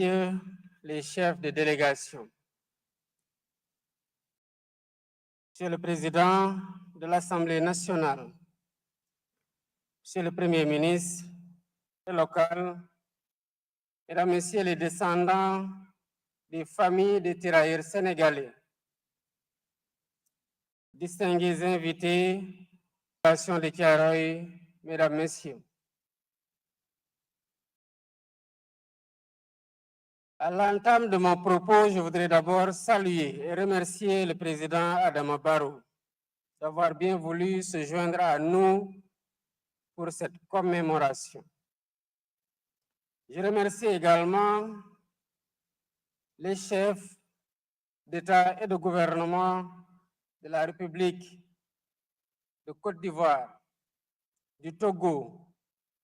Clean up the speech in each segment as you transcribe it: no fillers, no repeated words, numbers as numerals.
les chefs de délégation, Monsieur le Président de l'Assemblée nationale, Monsieur le Premier ministre local, Mesdames, Messieurs les descendants des familles des tirailleurs sénégalais, distingués invités, population de Thiaroye, Mesdames, Messieurs. À l'entame de mon propos, je voudrais d'abord saluer et remercier le président Adama Barrow d'avoir bien voulu se joindre à nous pour cette commémoration. Je remercie également les chefs d'État et de gouvernement de la République de Côte d'Ivoire, du Togo,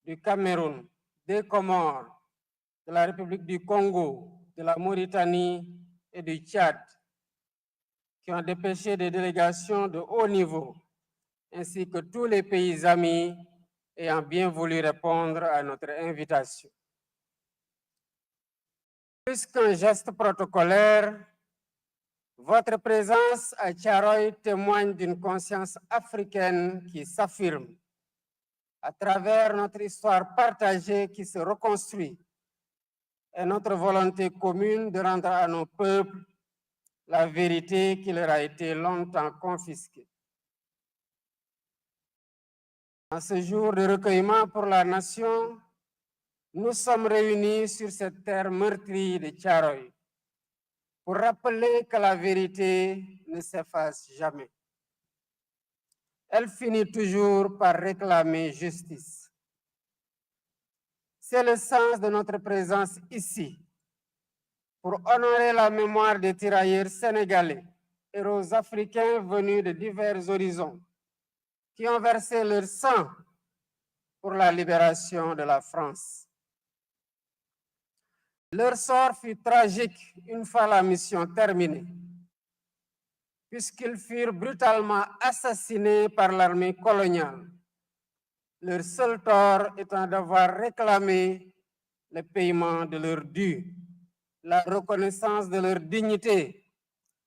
du Cameroun, des Comores, de la République du Congo, de la Mauritanie et du Tchad, qui ont dépêché des délégations de haut niveau, ainsi que tous les pays amis ayant bien voulu répondre à notre invitation. Plus qu'un geste protocolaire, votre présence à Thiaroye témoigne d'une conscience africaine qui s'affirme à travers notre histoire partagée qui se reconstruit et notre volonté commune de rendre à nos peuples la vérité qui leur a été longtemps confisquée. En ce jour de recueillement pour la nation, nous sommes réunis sur cette terre meurtrie de Thiaroye pour rappeler que la vérité ne s'efface jamais. Elle finit toujours par réclamer justice. C'est le sens de notre présence ici, pour honorer la mémoire des tirailleurs sénégalais, héros africains venus de divers horizons, qui ont versé leur sang pour la libération de la France. Leur sort fut tragique une fois la mission terminée, puisqu'ils furent brutalement assassinés par l'armée coloniale, leur seul tort étant d'avoir réclamé le paiement de leur dû, la reconnaissance de leur dignité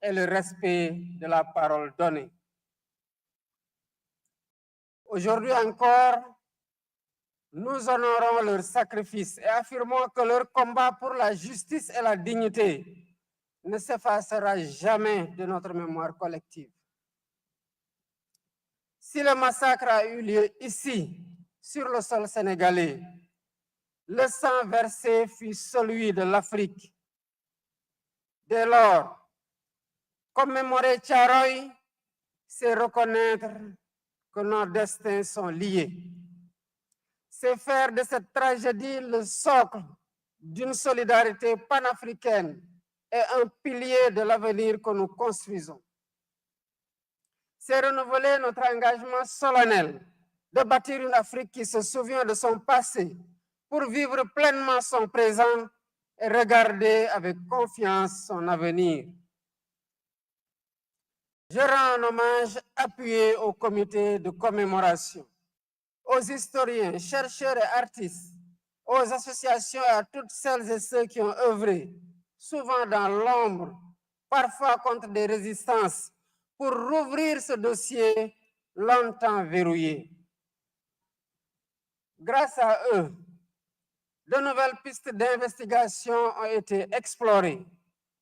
et le respect de la parole donnée. Aujourd'hui encore, nous honorons leur sacrifice et affirmons que leur combat pour la justice et la dignité ne s'effacera jamais de notre mémoire collective. Si le massacre a eu lieu ici, sur le sol sénégalais, le sang versé fut celui de l'Afrique. Dès lors, commémorer Thiaroye, c'est reconnaître que nos destins sont liés. C'est faire de cette tragédie le socle d'une solidarité panafricaine et un pilier de l'avenir que nous construisons. C'est renouveler notre engagement solennel de bâtir une Afrique qui se souvient de son passé pour vivre pleinement son présent et regarder avec confiance son avenir. Je rends un hommage appuyé au comité de commémoration, aux historiens, chercheurs et artistes, aux associations et à toutes celles et ceux qui ont œuvré, souvent dans l'ombre, parfois contre des résistances, pour rouvrir ce dossier longtemps verrouillé. Grâce à eux, de nouvelles pistes d'investigation ont été explorées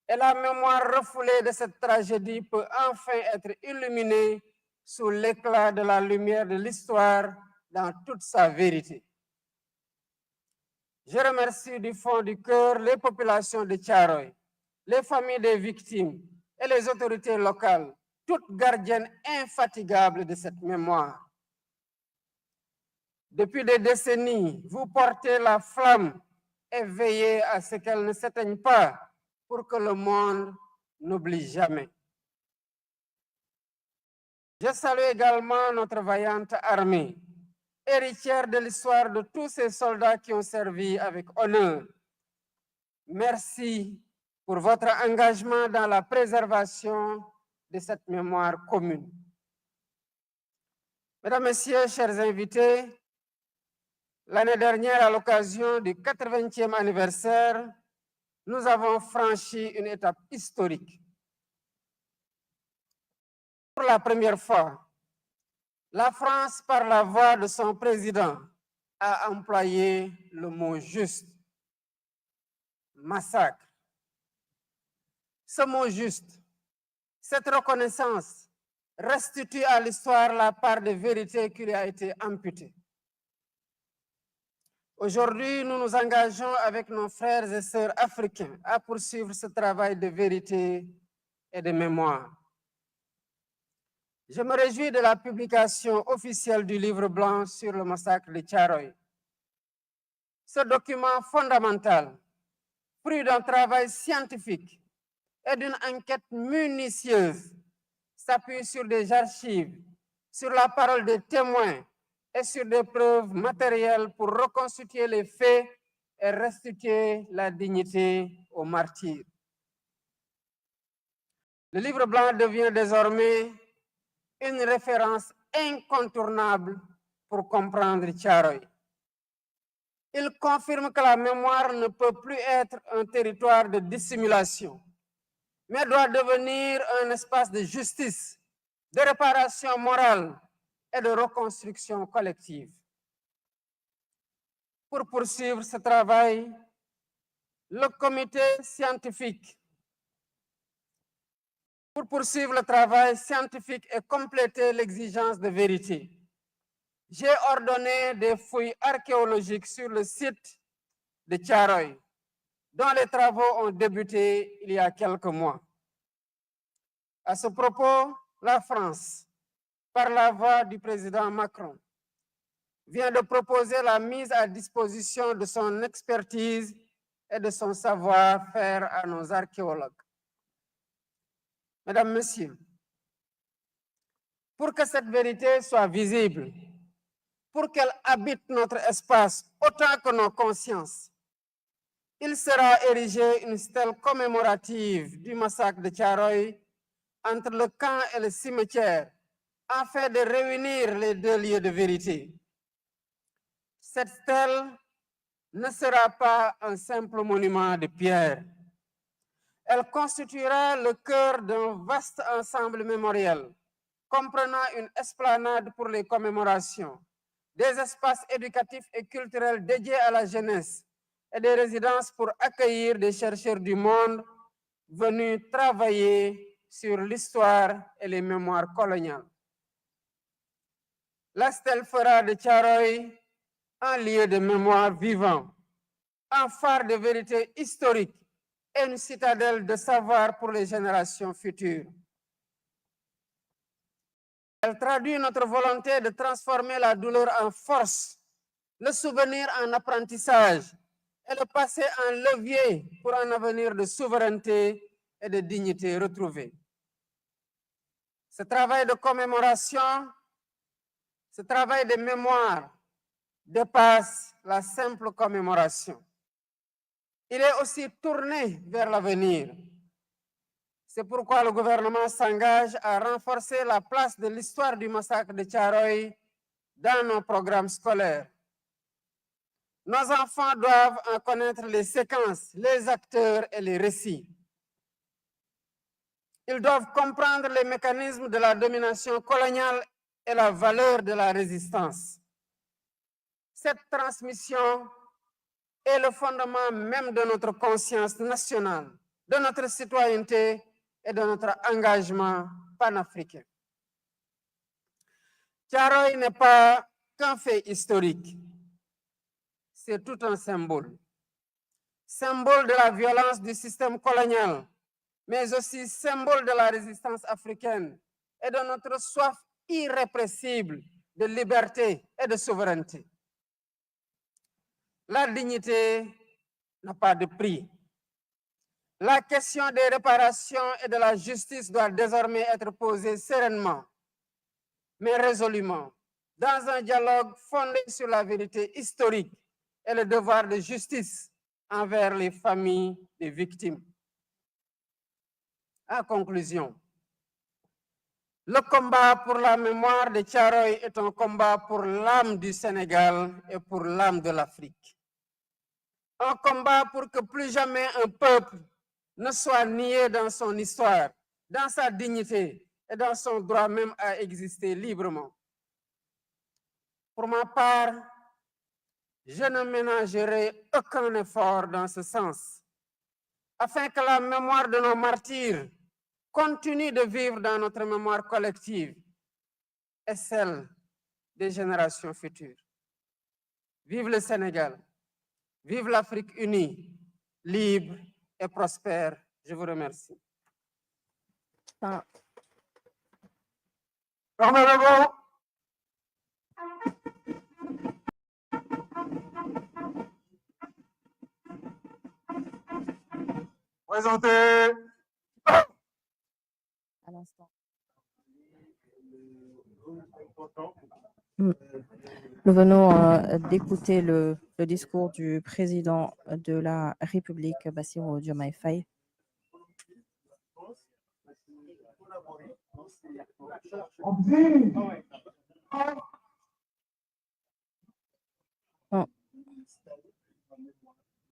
et la mémoire refoulée de cette tragédie peut enfin être illuminée sous l'éclat de la lumière de l'histoire dans toute sa vérité. Je remercie du fond du cœur les populations de Thiaroye, les familles des victimes et les autorités locales, toutes gardiennes infatigables de cette mémoire. Depuis des décennies, vous portez la flamme et veillez à ce qu'elle ne s'éteigne pas pour que le monde n'oublie jamais. Je salue également notre vaillante armée, héritière de l'histoire de tous ces soldats qui ont servi avec honneur. Merci pour votre engagement dans la préservation de cette mémoire commune. Mesdames, Messieurs, chers invités, l'année dernière, à l'occasion du 80e anniversaire nous avons franchi une étape historique. Pour la première fois, la France, par la voix de son président, a employé le mot juste, massacre. Ce mot juste, cette reconnaissance restitue à l'histoire la part de vérité qui lui a été amputée. Aujourd'hui, nous nous engageons avec nos frères et sœurs africains à poursuivre ce travail de vérité et de mémoire. Je me réjouis de la publication officielle du livre blanc sur le massacre de Thiaroye. Ce document fondamental, fruit d'un travail scientifique et d'une enquête minutieuse, s'appuie sur des archives, sur la parole des témoins et sur des preuves matérielles pour reconstituer les faits et restituer la dignité aux martyrs. Le livre blanc devient désormais une référence incontournable pour comprendre Thiaroye. Il confirme que la mémoire ne peut plus être un territoire de dissimulation, mais doit devenir un espace de justice, de réparation morale et de reconstruction collective. Pour poursuivre ce travail, le comité scientifique, pour poursuivre le travail scientifique et compléter l'exigence de vérité, j'ai ordonné des fouilles archéologiques sur le site de Thiaroye, dont les travaux ont débuté il y a quelques mois. À ce propos, la France, par la voix du président Macron, vient de proposer la mise à disposition de son expertise et de son savoir-faire à nos archéologues. Mesdames, Messieurs, pour que cette vérité soit visible, pour qu'elle habite notre espace autant que nos consciences, il sera érigé une stèle commémorative du massacre de Thiaroye entre le camp et le cimetière, afin de réunir les deux lieux de vérité. Cette stèle ne sera pas un simple monument de pierre. Elle constituera le cœur d'un vaste ensemble mémoriel, comprenant une esplanade pour les commémorations, des espaces éducatifs et culturels dédiés à la jeunesse et des résidences pour accueillir des chercheurs du monde venus travailler sur l'histoire et les mémoires coloniales. La stèle fera de Thiaroye un lieu de mémoire vivant, un phare de vérité historique et une citadelle de savoir pour les générations futures. Elle traduit notre volonté de transformer la douleur en force, le souvenir en apprentissage et le passé en levier pour un avenir de souveraineté et de dignité retrouvée. Ce travail de commémoration, ce travail de mémoire dépasse la simple commémoration. Il est aussi tourné vers l'avenir. C'est pourquoi le gouvernement s'engage à renforcer la place de l'histoire du massacre de Thiaroye dans nos programmes scolaires. Nos enfants doivent en connaître les séquences, les acteurs et les récits. Ils doivent comprendre les mécanismes de la domination coloniale et la valeur de la résistance. Cette transmission est le fondement même de notre conscience nationale, de notre citoyenneté et de notre engagement panafricain. Thiaroye n'est pas qu'un fait historique, c'est tout un symbole. Symbole de la violence du système colonial, mais aussi symbole de la résistance africaine et de notre soif irrépressible de liberté et de souveraineté. La dignité n'a pas de prix. La question des réparations et de la justice doit désormais être posée sereinement, mais résolument, dans un dialogue fondé sur la vérité historique et le devoir de justice envers les familles des victimes. En conclusion, le combat pour la mémoire de Thiaroye est un combat pour l'âme du Sénégal et pour l'âme de l'Afrique. Un combat pour que plus jamais un peuple ne soit nié dans son histoire, dans sa dignité et dans son droit même à exister librement. Pour ma part, je ne ménagerai aucun effort dans ce sens, afin que la mémoire de nos martyrs continue de vivre dans notre mémoire collective et celle des générations futures. Vive le Sénégal, vive l'Afrique unie, libre et prospère. Je vous remercie. Présentez. À l'instant. Nous venons d'écouter le discours du président de la République, Bassirou Diomaye Faye.